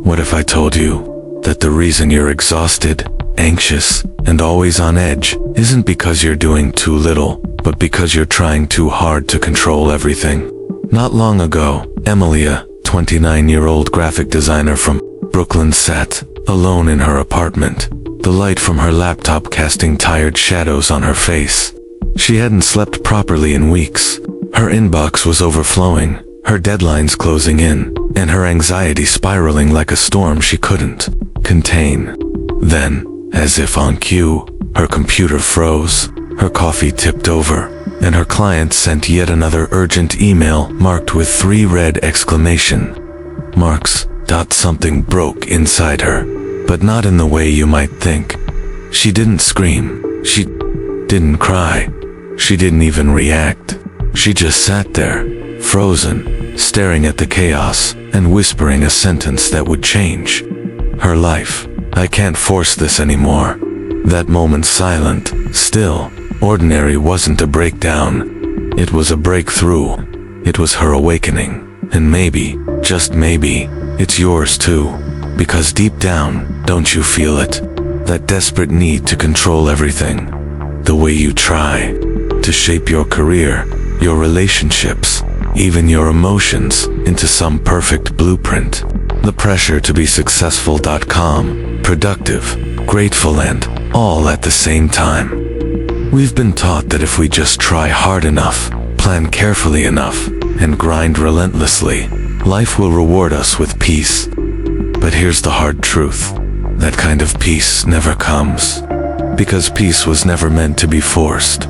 What if I told you that the reason you're exhausted, anxious, and always on edge isn't because you're doing too little, but because you're trying too hard to control everything? Not long ago, Emily, a 29-year-old graphic designer from Brooklyn, sat alone in her apartment, the light from her laptop casting tired shadows on her face. She hadn't slept properly in weeks. Her inbox was overflowing, her deadlines closing in, and her anxiety spiraling like a storm she couldn't contain. Then, as if on cue, her computer froze, her coffee tipped over, and her client sent yet another urgent email marked with 3 red exclamation marks. Something broke inside her, but not in the way you might think. She didn't scream. She didn't cry. She didn't even react. She just sat there, frozen, staring at the chaos and whispering a sentence that would change her life. I can't force this anymore. That moment, silent, still, ordinary, wasn't a breakdown. It was a breakthrough. It was her awakening. And maybe, just maybe, it's yours too. Because deep down, don't you feel it? That desperate need to control everything. The way you try to shape your career, your relationships, even your emotions into some perfect blueprint. The pressure to be successful, calm, productive, grateful, and all at the same time. We've been taught that if we just try hard enough, plan carefully enough, and grind relentlessly, life will reward us with peace. But here's the hard truth. That kind of peace never comes. Because peace was never meant to be forced.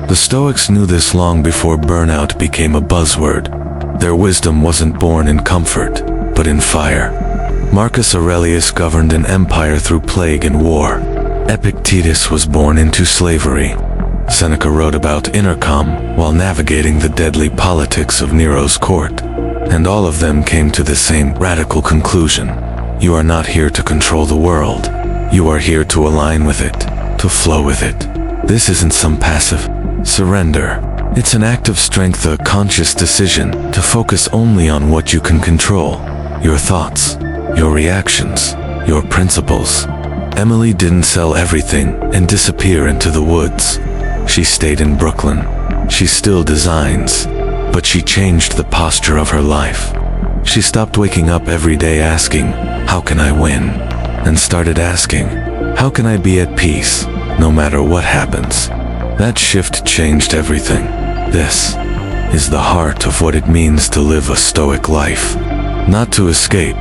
The Stoics knew this long before burnout became a buzzword. Their wisdom wasn't born in comfort, but in fire. Marcus Aurelius governed an empire through plague and war. Epictetus was born into slavery. Seneca wrote about inner calm while navigating the deadly politics of Nero's court. And all of them came to the same radical conclusion. You are not here to control the world. You are here to align with it, to flow with it. This isn't some passive surrender. It's an act of strength, a conscious decision to focus only on what you can control. Your thoughts, your reactions, your principles. Emily didn't sell everything and disappear into the woods. She stayed in Brooklyn. She still designs, but she changed the posture of her life. She stopped waking up every day asking, how can I win? And started asking, how can I be at peace, no matter what happens? That shift changed everything. This is the heart of what it means to live a Stoic life. Not to escape,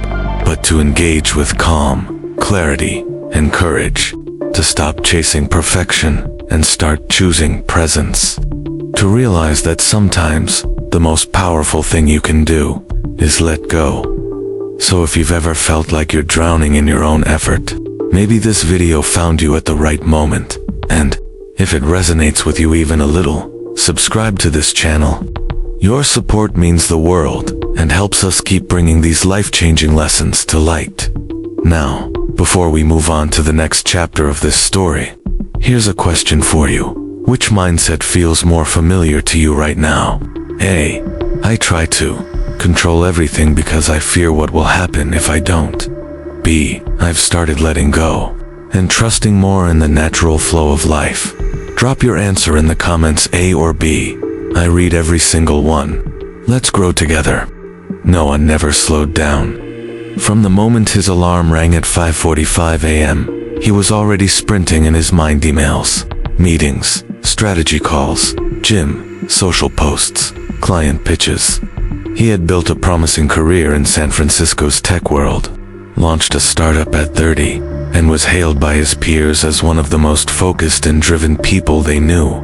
but to engage with calm, clarity, and courage. To stop chasing perfection and start choosing presence. To realize that sometimes the most powerful thing you can do is let go. So if you've ever felt like you're drowning in your own effort, maybe this video found you at the right moment. And if it resonates with you even a little, subscribe to this channel. Your support means the world and helps us keep bringing these life-changing lessons to light. Now, before we move on to the next chapter of this story, here's a question for you. Which mindset feels more familiar to you right now? A. I try to control everything because I fear what will happen if I don't. B. I've started letting go and trusting more in the natural flow of life. Drop your answer in the comments, A or B. I read every single one. Let's grow together. Noah never slowed down. From the moment his alarm rang at 5:45 a.m., he was already sprinting in his mind: emails, meetings, strategy calls, gym, social posts, client pitches. He had built a promising career in San Francisco's tech world, launched a startup at 30, and was hailed by his peers as one of the most focused and driven people they knew.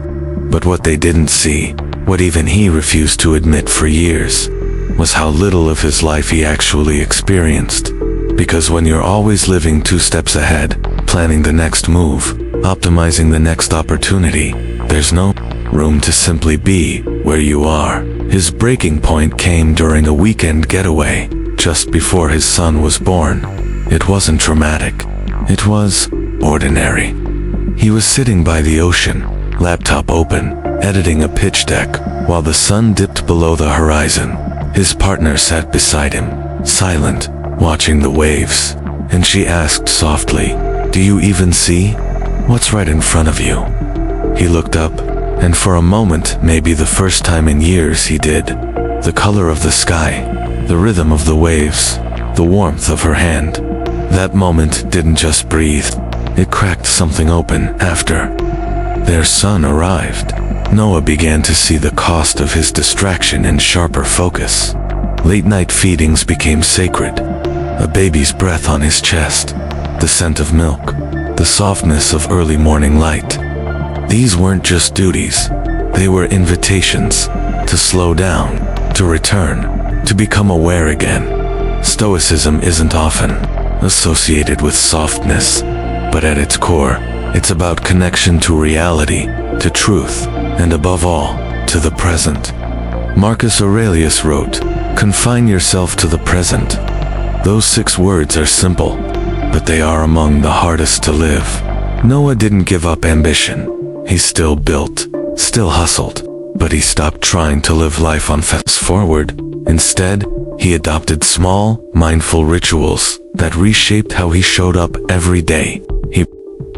But what they didn't see, what even he refused to admit for years, was how little of his life he actually experienced. Because when you're always living 2 steps ahead, planning the next move, optimizing the next opportunity, there's no room to simply be where you are. His breaking point came during a weekend getaway, just before his son was born. It wasn't dramatic. It was ordinary. He was sitting by the ocean, laptop open, editing a pitch deck, while the sun dipped below the horizon. His partner sat beside him, silent, watching the waves, and she asked softly, "Do you even see what's right in front of you?" He looked up, and for a moment, maybe the first time in years, he did. The color of the sky, the rhythm of the waves, the warmth of her hand. That moment didn't just breathe, it cracked something open. After their son arrived, Noah began to see the cost of his distraction and sharper focus. Late-night feedings became sacred. A baby's breath on his chest, the scent of milk, the softness of early morning light. These weren't just duties, they were invitations to slow down, to return, to become aware again. Stoicism isn't often associated with softness, but at its core, it's about connection to reality, to truth, and above all, to the present. Marcus Aurelius wrote, "Confine yourself to the present." Those 6 words are simple, but they are among the hardest to live. Noah didn't give up ambition. He still built, still hustled, but he stopped trying to live life on fast forward. Instead, he adopted small, mindful rituals that reshaped how he showed up every day. He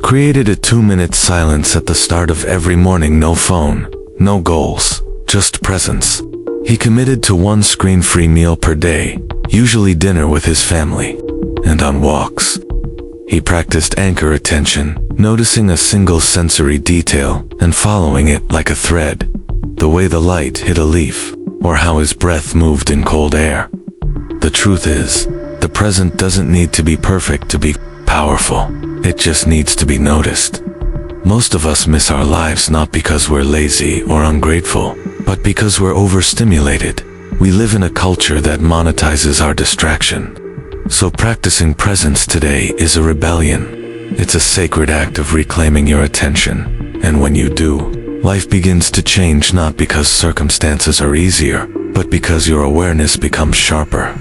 created a 2-minute silence at the start of every morning. No phone, no goals, just presence. He committed to 1 screen-free meal per day, usually dinner with his family, and on walks. He practiced anchor attention, noticing a single sensory detail and following it like a thread. The way the light hit a leaf, or how his breath moved in cold air. The truth is, the present doesn't need to be perfect to be powerful. It just needs to be noticed. Most of us miss our lives not because we're lazy or ungrateful, but because we're overstimulated. We live in a culture that monetizes our distraction. So practicing presence today is a rebellion. It's a sacred act of reclaiming your attention. And when you do, life begins to change, not because circumstances are easier, but because your awareness becomes sharper.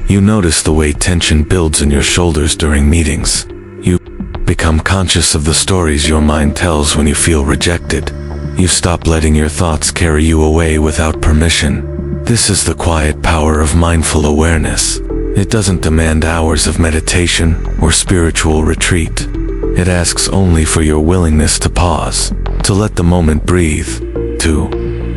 You notice the way tension builds in your shoulders during meetings. You become conscious of the stories your mind tells when you feel rejected. You stop letting your thoughts carry you away without permission. This is the quiet power of mindful awareness. It doesn't demand hours of meditation or spiritual retreat. It asks only for your willingness to pause, to let the moment breathe, to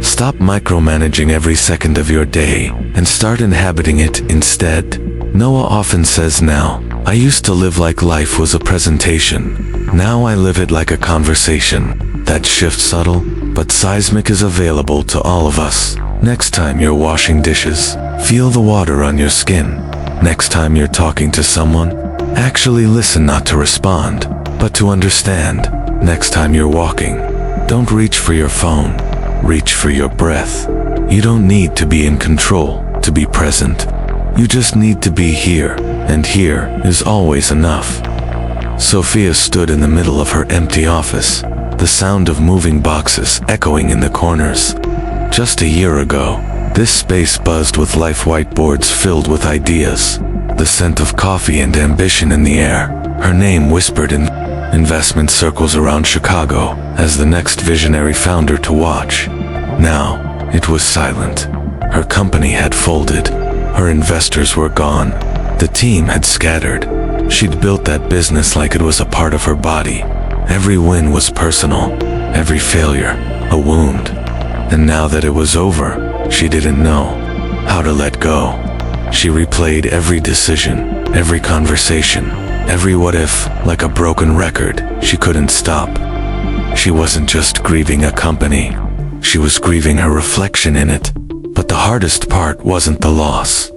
stop micromanaging every second of your day and start inhabiting it instead. Noah often says now, "I used to live like life was a presentation. Now I live it like a conversation." That shift, subtle but seismic, is available to all of us. Next time you're washing dishes, feel the water on your skin. Next time you're talking to someone, actually listen, not to respond, but to understand. Next time you're walking, don't reach for your phone, reach for your breath. You don't need to be in control to be present. You just need to be here, and here is always enough. Sophia stood in the middle of her empty office, the sound of moving boxes echoing in the corners. Just a year ago, this space buzzed with life, whiteboards filled with ideas, the scent of coffee and ambition in the air. Her name whispered in investment circles around Chicago as the next visionary founder to watch. Now, it was silent. Her company had folded. Her investors were gone. The team had scattered. She'd built that business like it was a part of her body. Every win was personal, every failure a wound. And now that it was over, she didn't know how to let go. She replayed every decision, every conversation, every what if, like a broken record. She couldn't stop. She wasn't just grieving a company, she was grieving her reflection in it. But the hardest part wasn't the loss.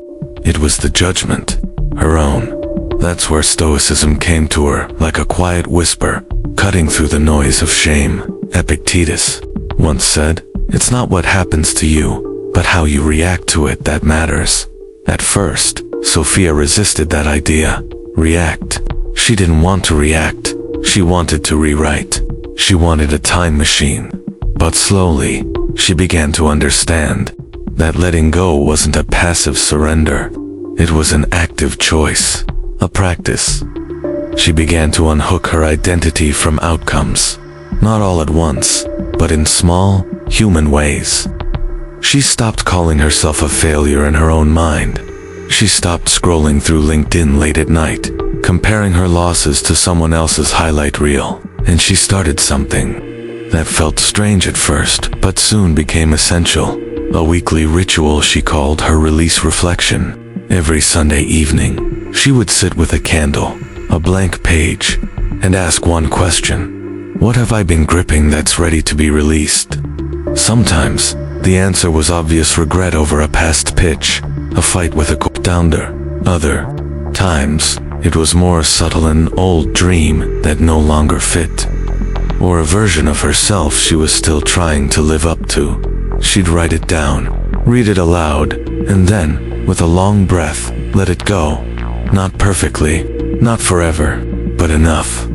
It was the judgment, her own. That's where Stoicism came to her, like a quiet whisper, cutting through the noise of shame. Epictetus once said, "It's not what happens to you, but how you react to it that matters." At first, Sophia resisted that idea. React. She didn't want to react. She wanted to rewrite. She wanted a time machine. But slowly, she began to understand that letting go wasn't a passive surrender. It was an active choice, a practice. She began to unhook her identity from outcomes, not all at once, but in small, human ways. She stopped calling herself a failure in her own mind. She stopped scrolling through LinkedIn late at night, comparing her losses to someone else's highlight reel, and she started something that felt strange at first, but soon became essential. A weekly ritual she called her release reflection. Every Sunday evening, she would sit with a candle, a blank page, and ask one question: what have I been gripping that's ready to be released? Sometimes, the answer was obvious regret over a past pitch, a fight with a co-founder. Other times, it was more subtle, an old dream that no longer fit, or a version of herself she was still trying to live up to. She'd write it down, read it aloud, and then, with a long breath, let it go. Not perfectly, not forever, but enough.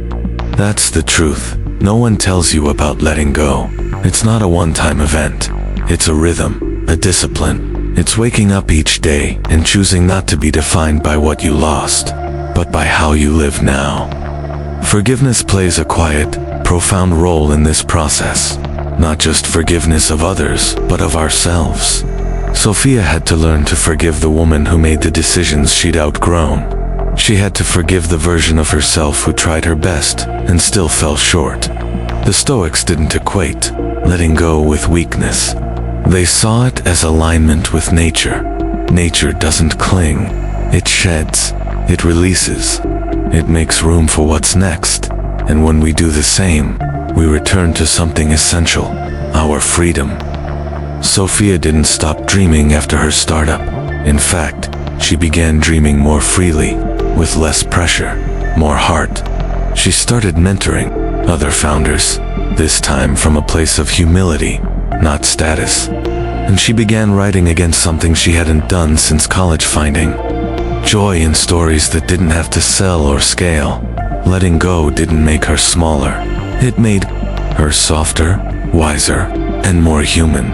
That's the truth. No one tells you about letting go. It's not a one-time event. It's a rhythm, a discipline. It's waking up each day and choosing not to be defined by what you lost, but by how you live now. Forgiveness plays a quiet, profound role in this process. Not just forgiveness of others, but of ourselves. Sophia had to learn to forgive the woman who made the decisions she'd outgrown. She had to forgive the version of herself who tried her best and still fell short. The Stoics didn't equate letting go with weakness. They saw it as alignment with nature. Nature doesn't cling. It sheds. It releases. It makes room for what's next. And when we do the same, we return to something essential, our freedom. Sophia didn't stop dreaming after her startup. In fact, she began dreaming more freely, with less pressure, more heart. She started mentoring other founders, this time from a place of humility, not status. And she began writing against something she hadn't done since college, finding joy in stories that didn't have to sell or scale. Letting go didn't make her smaller. It made her softer, wiser, and more human.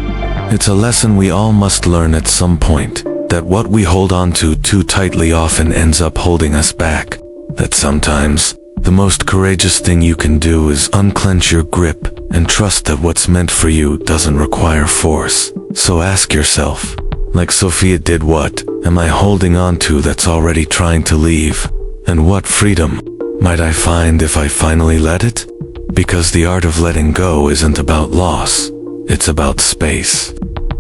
It's a lesson we all must learn at some point, that what we hold on to too tightly often ends up holding us back. That sometimes, the most courageous thing you can do is unclench your grip and trust that what's meant for you doesn't require force. So ask yourself, like Sophia did, what am I holding on to that's already trying to leave? And what freedom might I find if I finally let it? Because the art of letting go isn't about loss, it's about space.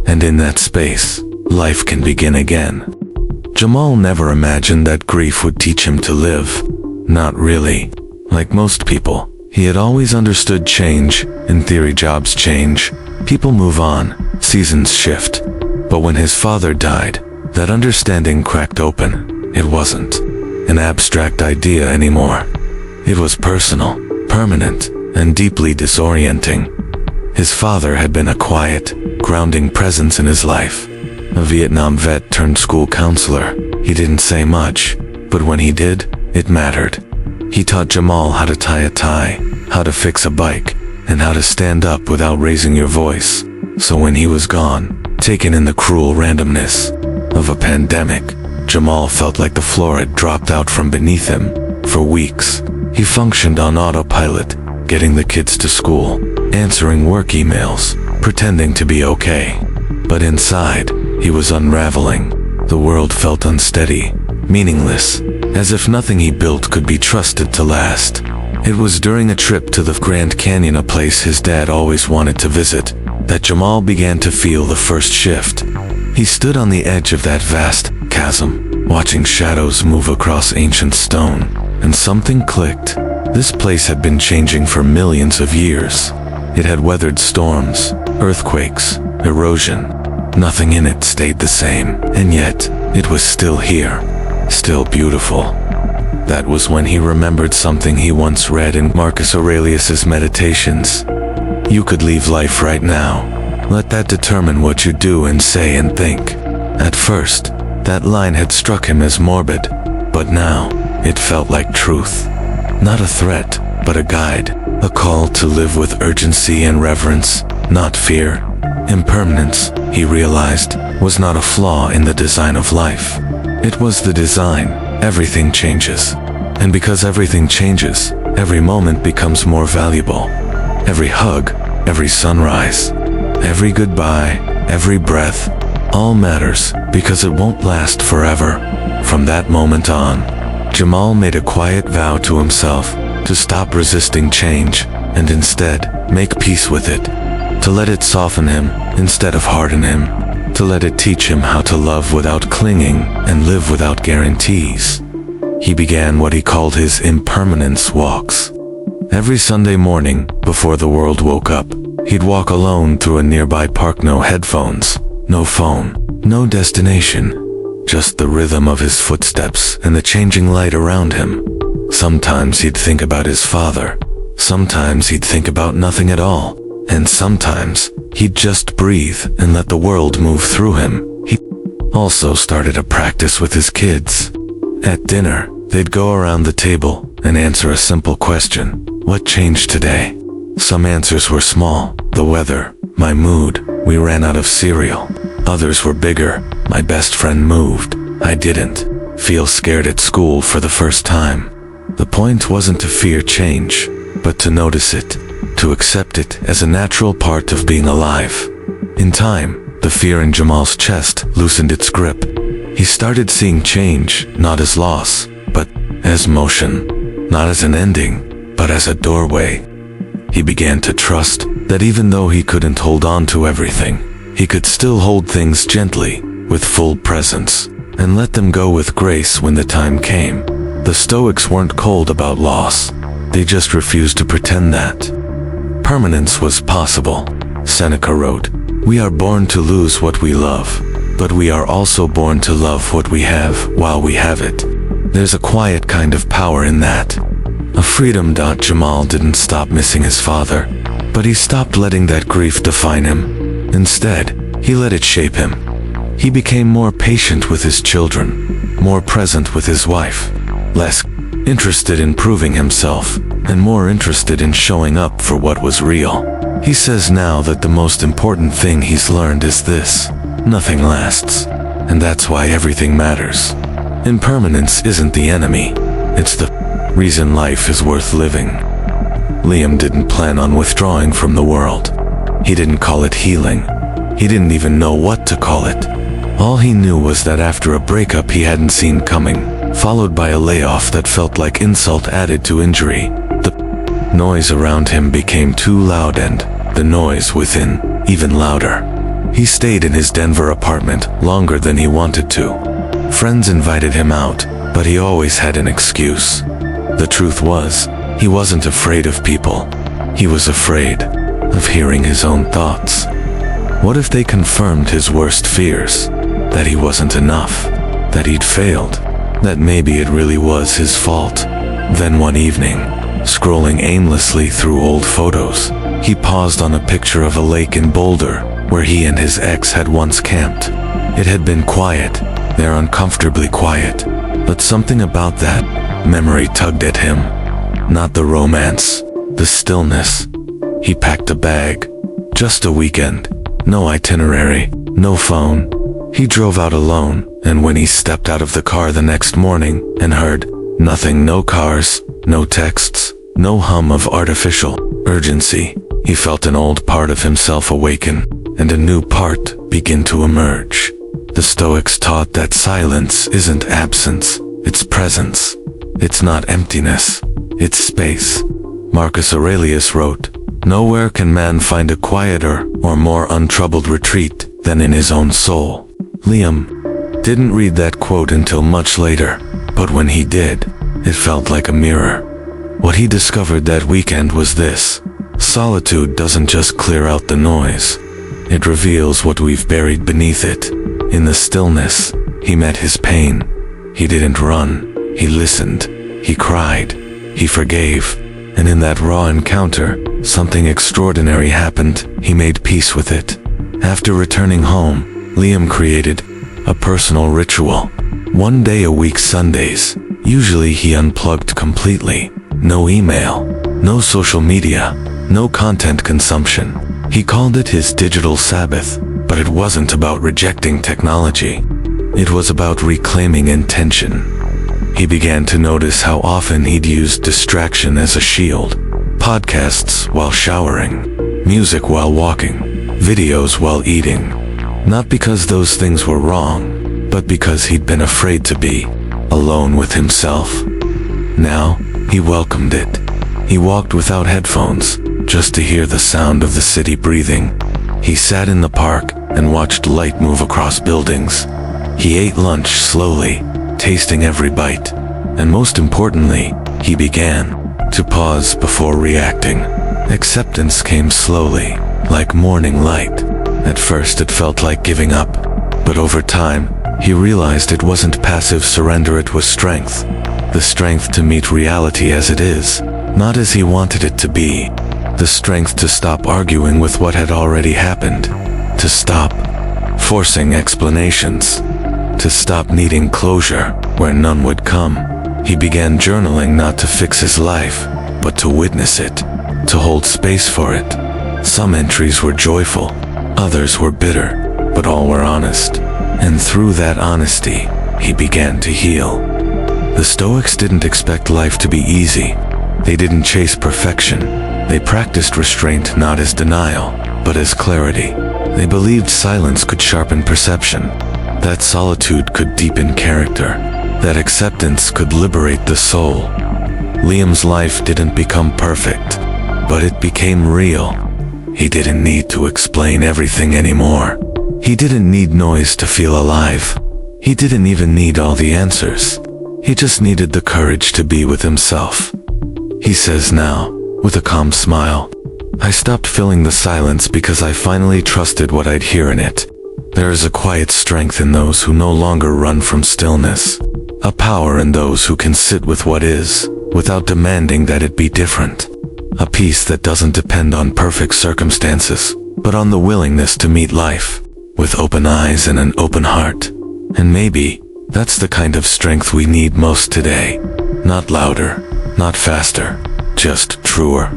And in that space, life can begin again. Jamal never imagined that grief would teach him to live. Not really. Like most people, he had always understood change. In theory, jobs change, people move on, seasons shift. But when his father died, that understanding cracked open. It wasn't an abstract idea anymore. It was personal, permanent, and deeply disorienting. His father had been a quiet, grounding presence in his life. A Vietnam vet turned school counselor. He didn't say much, but when he did, it mattered. He taught Jamal how to tie a tie, how to fix a bike, and how to stand up without raising your voice. So when he was gone, taken in the cruel randomness of a pandemic, Jamal felt like the floor had dropped out from beneath him. For weeks, he functioned on autopilot, getting the kids to school, answering work emails, pretending to be okay. But inside, he was unraveling. The world felt unsteady, meaningless, as if nothing he built could be trusted to last. It was during a trip to the Grand Canyon, a place his dad always wanted to visit, that Jamal began to feel the first shift. He stood on the edge of that vast chasm, watching shadows move across ancient stone, and something clicked. This place had been changing for millions of years. It had weathered storms, earthquakes, erosion. Nothing in it stayed the same, and yet, it was still here, still beautiful. That was when he remembered something he once read in Marcus Aurelius's Meditations. You could leave life right now. Let that determine what you do and say and think. At first, that line had struck him as morbid, but now, it felt like truth. Not a threat, but a guide, a call to live with urgency and reverence, not fear. Impermanence, he realized, was not a flaw in the design of life. It was the design. Everything changes. And because everything changes, every moment becomes more valuable. Every hug, every sunrise, every goodbye, every breath, All matters, because it won't last forever. From that moment on, Jamal made a quiet vow to himself to stop resisting change and instead make peace with it, to let it soften him instead of harden him, to let it teach him how to love without clinging and live without guarantees. He began what he called his impermanence walks. Every Sunday morning, before the world woke up, he'd walk alone through a nearby park. No headphones, no phone, no destination, just the rhythm of his footsteps and the changing light around him. Sometimes he'd think about his father, sometimes he'd think about nothing at all, and sometimes he'd just breathe and let the world move through him. He also started a practice with his kids. At dinner, they'd go around the table and answer a simple question: what changed today? Some answers were small: the weather, my mood, we ran out of cereal. Others were bigger: my best friend moved, I didn't. Feel scared at school for the first time. The point wasn't to fear change, but to notice it, to accept it as a natural part of being alive. In time, the fear in Jamal's chest loosened its grip. He started seeing change not as loss, but as motion, not as an ending, but as a doorway. He began to trust that even though he couldn't hold on to everything, he could still hold things gently, with full presence, and let them go with grace when the time came. The Stoics weren't cold about loss, they just refused to pretend that permanence was possible. Seneca wrote, "We are born to lose what we love, but we are also born to love what we have while we have it." There's a quiet kind of power in that. A freedom. Jamal didn't stop missing his father, but he stopped letting that grief define him. Instead, he let it shape him. He became more patient with his children, more present with his wife, less interested in proving himself, and more interested in showing up for what was real. He says now that the most important thing he's learned is this: nothing lasts, and that's why everything matters. Impermanence isn't the enemy, it's the reason life is worth living. Liam didn't plan on withdrawing from the world. He didn't call it healing. He didn't even know what to call it. All he knew was that after a breakup he hadn't seen coming, followed by a layoff that felt like insult added to injury, the noise around him became too loud and the noise within even louder. He stayed in his Denver apartment longer than he wanted to. Friends invited him out, but he always had an excuse. The truth was, he wasn't afraid of people. He was afraid of hearing his own thoughts. What if they confirmed his worst fears? That he wasn't enough, that he'd failed, that maybe it really was his fault. Then one evening, scrolling aimlessly through old photos, he paused on a picture of a lake in Boulder, where he and his ex had once camped. It had been quiet, there uncomfortably quiet, but something about that memory tugged at him. Not the romance, the stillness. He packed a bag. Just a weekend. No itinerary, no phone. He drove out alone, and when he stepped out of the car the next morning and heard nothing, no cars, no texts, no hum of artificial urgency, he felt an old part of himself awaken, and a new part begin to emerge. The Stoics taught that silence isn't absence, it's presence. It's not emptiness, it's space. Marcus Aurelius wrote, "Nowhere can man find a quieter or more untroubled retreat than in his own soul." Liam didn't read that quote until much later, but when he did, it felt like a mirror. What he discovered that weekend was this: solitude doesn't just clear out the noise, it reveals what we've buried beneath it. In the stillness, he met his pain. He didn't run, he listened, he cried, he forgave, and in that raw encounter, something extraordinary happened. He made peace with it. After returning home, Liam created a personal ritual. One day a week, Sundays, usually he unplugged completely. No email, no social media, no content consumption. He called it his digital Sabbath, but it wasn't about rejecting technology. It was about reclaiming intention. He began to notice how often he'd used distraction as a shield. Podcasts while showering, music while walking, videos while eating. Not because those things were wrong, but because he'd been afraid to be alone with himself. Now, he welcomed it. He walked without headphones, just to hear the sound of the city breathing. He sat in the park and watched light move across buildings. He ate lunch slowly, tasting every bite. And most importantly, he began to pause before reacting. Acceptance came slowly, like morning light. At first it felt like giving up, but over time, he realized it wasn't passive surrender, it was strength. The strength to meet reality as it is, not as he wanted it to be. The strength to stop arguing with what had already happened. To stop forcing explanations. To stop needing closure where none would come. He began journaling not to fix his life, but to witness it, to hold space for it. Some entries were joyful, others were bitter, but all were honest. And through that honesty, he began to heal. The Stoics didn't expect life to be easy. They didn't chase perfection. They practiced restraint not as denial, but as clarity. They believed silence could sharpen perception, that solitude could deepen character, that acceptance could liberate the soul. Liam's life didn't become perfect, but it became real. He didn't need to explain everything anymore. He didn't need noise to feel alive. He didn't even need all the answers. He just needed the courage to be with himself. He says now, with a calm smile, "I stopped filling the silence because I finally trusted what I'd hear in it." There is a quiet strength in those who no longer run from stillness. A power in those who can sit with what is, without demanding that it be different. A peace that doesn't depend on perfect circumstances, but on the willingness to meet life with open eyes and an open heart. And maybe that's the kind of strength we need most today. Not louder, not faster, just truer.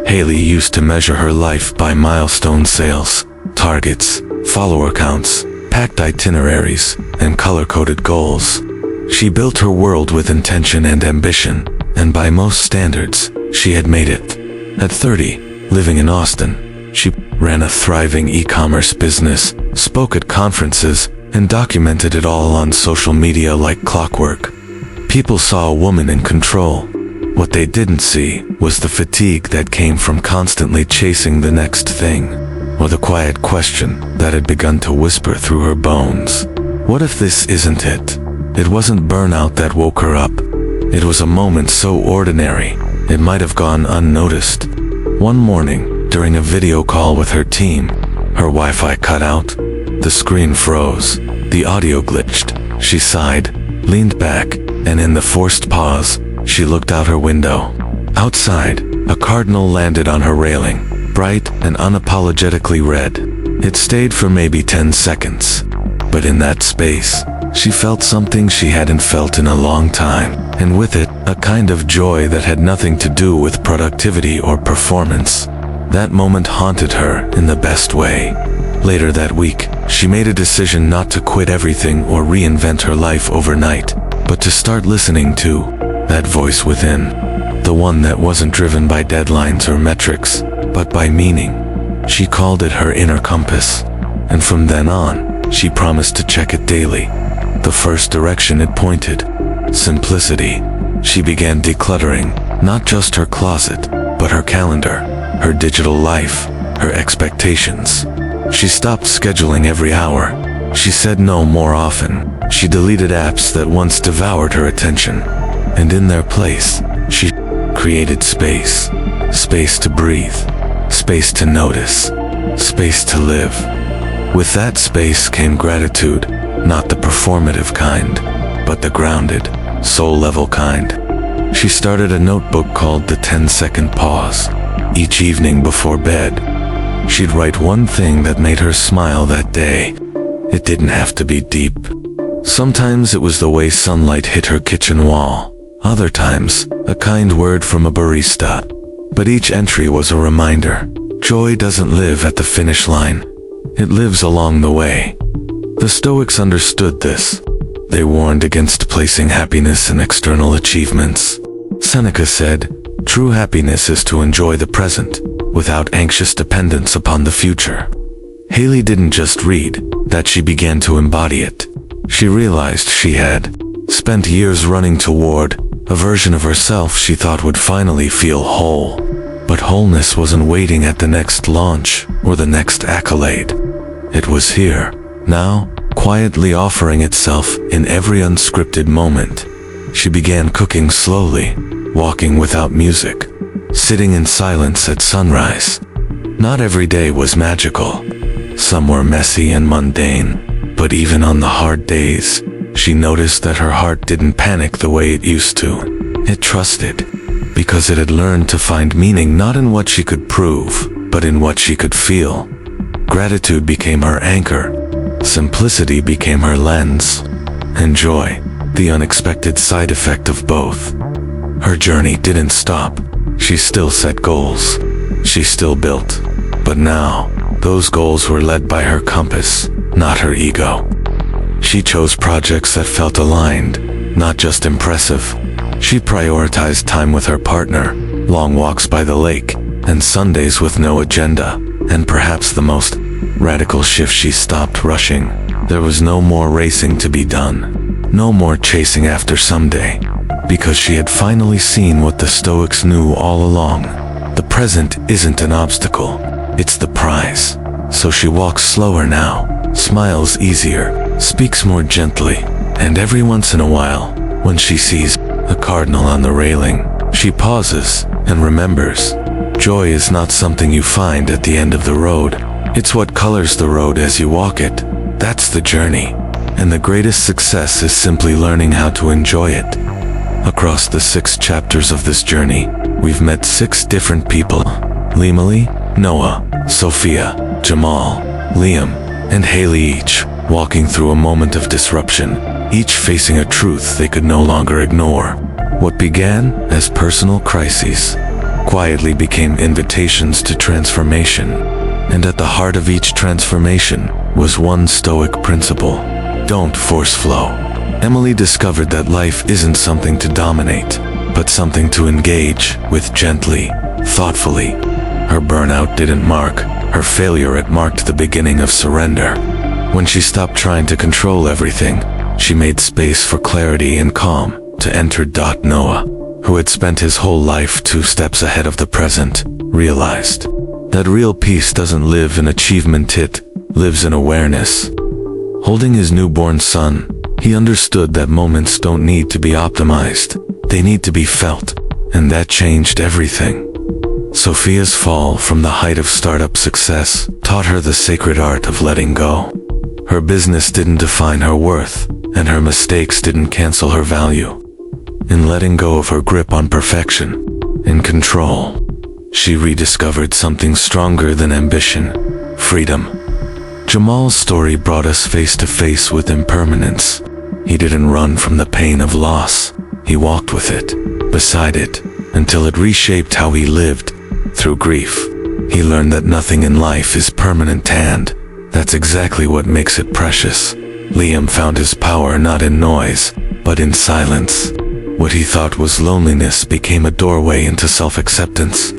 Hailey used to measure her life by milestone sales, targets, follower counts, packed itineraries, and color-coded goals. She built her world with intention and ambition, and by most standards, she had made it. At 30, living in Austin, she ran a thriving e-commerce business, spoke at conferences, and documented it all on social media like clockwork. People saw a woman in control. What they didn't see was the fatigue that came from constantly chasing the next thing, or the quiet question that had begun to whisper through her bones. What if this isn't it? It wasn't burnout that woke her up. It was a moment so ordinary, it might have gone unnoticed. One morning, during a video call with her team, her Wi-Fi cut out. The screen froze. The audio glitched. She sighed, leaned back, and in the forced pause, she looked out her window. Outside, a cardinal landed on her railing, bright and unapologetically red. It stayed for maybe 10 seconds. But in that space, she felt something she hadn't felt in a long time, and with it, a kind of joy that had nothing to do with productivity or performance. That moment haunted her in the best way. Later that week, she made a decision not to quit everything or reinvent her life overnight, but to start listening to that voice within, the one that wasn't driven by deadlines or metrics, but by meaning. She called it her inner compass, and from then on, she promised to check it daily. The first direction it pointed, simplicity. She began decluttering, not just her closet, but her calendar, her digital life, her expectations. She stopped scheduling every hour. She said no more often. She deleted apps that once devoured her attention. And in their place, she created space. Space to breathe. Space to notice. Space to live. With that space came gratitude, not the performative kind, but the grounded, soul-level kind. She started a notebook called the 10-Second Pause. Each evening before bed, she'd write one thing that made her smile that day. It didn't have to be deep. Sometimes it was the way sunlight hit her kitchen wall. Other times, a kind word from a barista. But each entry was a reminder. Joy doesn't live at the finish line. It lives along the way. The Stoics understood this. They warned against placing happiness in external achievements. Seneca said, "True happiness is to enjoy the present, without anxious dependence upon the future." Hailey didn't just read, that she began to embody it. She realized she had spent years running toward a version of herself she thought would finally feel whole. But wholeness wasn't waiting at the next launch or the next accolade. It was here, now, quietly offering itself in every unscripted moment. She began cooking slowly, walking without music, sitting in silence at sunrise. Not every day was magical. Some were messy and mundane, but even on the hard days, she noticed that her heart didn't panic the way it used to. It trusted, because it had learned to find meaning not in what she could prove, but in what she could feel. Gratitude became her anchor, simplicity became her lens, and joy, the unexpected side effect of both. Her journey didn't stop. She still set goals. She still built. But now, those goals were led by her compass, not her ego. She chose projects that felt aligned, not just impressive. She prioritized time with her partner, long walks by the lake, and Sundays with no agenda. And perhaps the most radical shift, she stopped rushing. There was no more racing to be done, no more chasing after someday, because she had finally seen what the Stoics knew all along. The present isn't an obstacle, it's the prize. So she walks slower now, smiles easier, speaks more gently, and every once in a while, when she sees a cardinal on the railing, she pauses and remembers. Joy is not something you find at the end of the road. It's what colors the road as you walk it. That's the journey. And the greatest success is simply learning how to enjoy it. Across the 6 chapters of this journey, we've met 6 different people. Emily, Noah, Sophia, Jamal, Liam, and Hailey, each walking through a moment of disruption, each facing a truth they could no longer ignore. What began as personal crises quietly became invitations to transformation. And at the heart of each transformation was one Stoic principle: don't force flow. Emily discovered that life isn't something to dominate, but something to engage with gently, thoughtfully. Her burnout didn't mark her failure, it marked the beginning of surrender. When she stopped trying to control everything, she made space for clarity and calm to enter. Noah, who had spent his whole life 2 steps ahead of the present, realized that real peace doesn't live in achievement, it lives in awareness. Holding his newborn son, he understood that moments don't need to be optimized, they need to be felt, and that changed everything. Sophia's fall from the height of startup success taught her the sacred art of letting go. Her business didn't define her worth, and her mistakes didn't cancel her value. In letting go of her grip on perfection, in control, she rediscovered something stronger than ambition: freedom. Jamal's story brought us face to face with impermanence. He didn't run from the pain of loss. He walked with it, beside it, until it reshaped how he lived. Through grief, he learned that nothing in life is permanent, and that's exactly what makes it precious. Liam found his power not in noise, but in silence. What he thought was loneliness became a doorway into self-acceptance.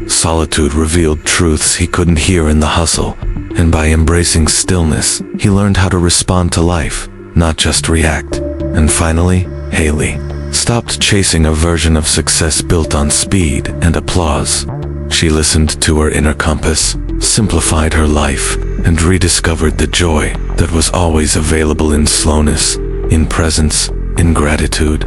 Solitude revealed truths he couldn't hear in the hustle, and by embracing stillness, he learned how to respond to life, not just react. And finally, Hailey stopped chasing a version of success built on speed and applause. She listened to her inner compass, simplified her life, and rediscovered the joy that was always available in slowness, in presence, in gratitude.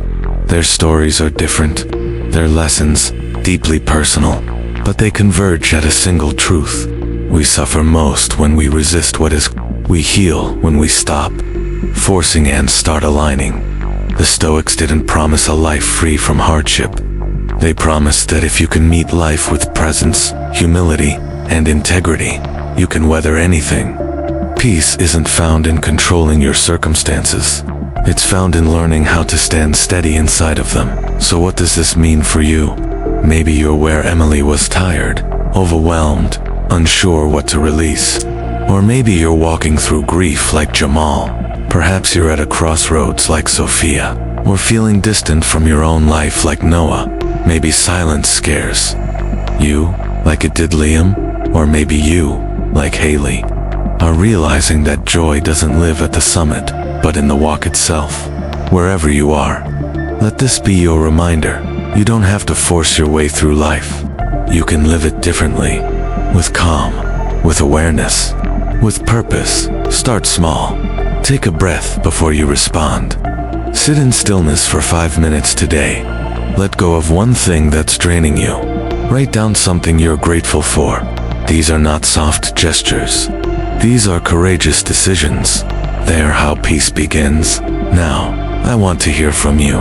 Their stories are different, their lessons deeply personal, but they converge at a single truth. We suffer most when we resist what is. We heal when we stop forcing and start aligning. The Stoics didn't promise a life free from hardship. They promised that if you can meet life with presence, humility, and integrity, you can weather anything. Peace isn't found in controlling your circumstances. It's found in learning how to stand steady inside of them. So what does this mean for you? Maybe you're where Emily was: tired, overwhelmed, unsure what to release. Or maybe you're walking through grief like Jamal. Perhaps you're at a crossroads like Sophia, or feeling distant from your own life like Noah. Maybe silence scares you, like it did Liam, or maybe you, like Hailey, are realizing that joy doesn't live at the summit, but in the walk itself. Wherever you are, let this be your reminder. You don't have to force your way through life. You can live it differently, with calm, with awareness, with purpose. Start small. Take a breath before you respond. Sit in stillness for 5 minutes today. Let go of one thing that's draining you. Write down something you're grateful for. These are not soft gestures. These are courageous decisions. They are how peace begins. Now, I want to hear from you.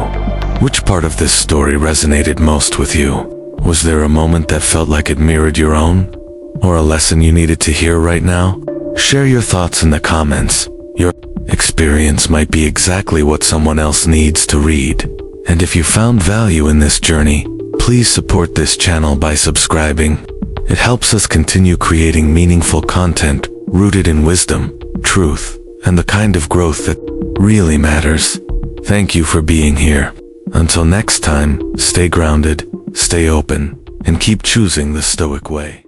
Which part of this story resonated most with you? Was there a moment that felt like it mirrored your own? Or a lesson you needed to hear right now? Share your thoughts in the comments. Your experience might be exactly what someone else needs to read. And if you found value in this journey, please support this channel by subscribing. It helps us continue creating meaningful content rooted in wisdom, truth, and the kind of growth that really matters. Thank you for being here. Until next time, stay grounded, stay open, and keep choosing the Stoic way.